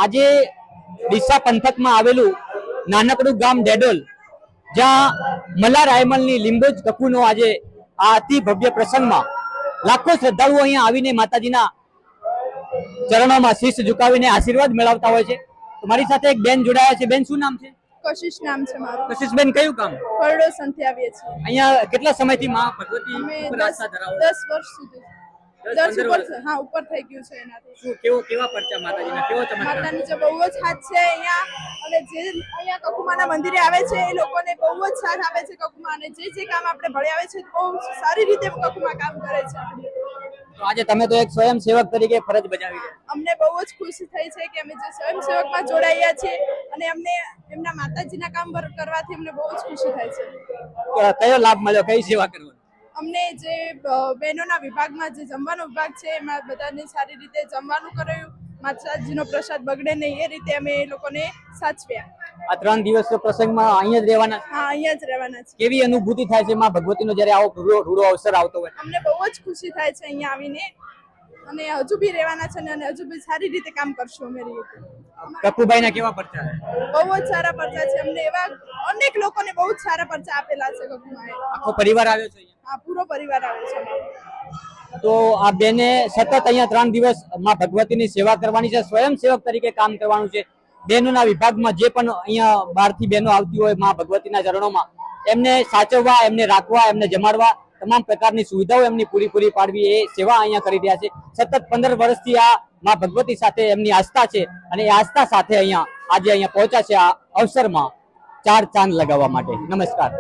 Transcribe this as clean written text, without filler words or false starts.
આજે ડીસા પંથકમાં આવેલું નાનકડું ગામ ડેડોલ, જ્યાં મલ્હાર આયમલની લીંબોજ કકુનો આજે આ અતિ ભવ્ય પ્રસંગમાં લાખો શ્રદ્ધાળુઓ અહીંયા આવીને માતાજીના ચરણોમાં શીશ ઝુકાવીને આશીર્વાદ મેળવતા હોય છે। તો મારી સાથે એક બેન જોડાયા છે। બેન, શું નામ છે? કશિશ નામ છે મારું। કશિશબેન, કયું કામ? પરડો સંથી આવીએ છીએ। અહીંયા કેટલા સમયથી માં ભગવતી અમે ઉપર આસ્થા ધરાવો? 10 વર્ષ સુધી 10 ઉપર હા ઉપર થઈ ગયું છે એનાથી। શું કેવા પરચા માતાજીના, કેવો ચમત્કાર? માતાની જે બહુ જ હાથ છે અહીંયા, અને જે અહીંયા કકુમાના મંદિરે આવે છે એ લોકોને બહુ જ સાથ આપે છે કકુમા, અને જે કામ આપણે ભળી આવે છે બહુ સારી રીતે કકુમા કામ કરે છે। તો આજે તમે તો એક સ્વયંસેવક તરીકે ફરજ બજાવી છે। અમને બહુ જ ખુશી થઈ છે કે અમે જે સ્વયંસેવકમાં જોડાયા છીએ, અને અમને એમના માતાજીના કામ કરવાથી અમને બહુ જ ખુશી થાય છે। કયો લાભ મળ્યો, કઈ સેવા કરવાની? અમને જે બહેનોના વિભાગમાં જે જમવાનો વિભાગ છે એમાં બધાને સારી રીતે જમવાનું કરાયું, માતાજીનો પ્રસાદ બગડે નહીં એ રીતે અમે એ લોકોને સાચવ્યા। આ 3 દિવસનો પ્રસંગમાં અહીંયા જ રહેવાના? હા, અહીંયા જ રહેવાના છે। કેવી અનુભૂતિ થાય છે માં ભગવતીનો જ્યારે આવો રૂડો અવસર આવતો હોય? અમને બહુ જ ખુશી થાય છે અહીંયા આવીને, અને હજુ બી રહેવાના છે અને હજુ બી સારી રીતે કામ કરશું અમે રીતે। કકુભાઈના કેવા પરચા છે? બહુ જ સારા પરચા છે। અમને એવા અનેક લોકોને બહુ જ સારા પરચા આપેલા છે કકુમાએ। આખો પરિવાર આવ્યો છે અહીંયા? હા, પૂરો પરિવાર આવે છે। તો આ બેને સતત અહીંયા 3 દિવસ માં ભગવતીની સેવા કરવાની છે, સ્વયંસેવક તરીકે કામ કરવાનું છે। બહેનોના વિભાગમાં જે પણ અહીંયા બહારથી બહેનો આવતી હોય માં ભગવતીના ચરણોમાં, એમને સાચવવા, એમને રાખવા, એમને જમાડવા, તમામ પ્રકારની સુવિધાઓ એમની પૂરી પાડવી, એ સેવા અહીંયા કરી રહ્યા છે। સતત 15 વર્ષથી આ માં ભગવતી સાથે એમની આસ્થા છે, અને એ આસ્થા સાથે આજે અહીંયા પહોંચ્યા છે આ અવસરમાં 4 ચાંદ લગાવવા માટે। નમસ્કાર।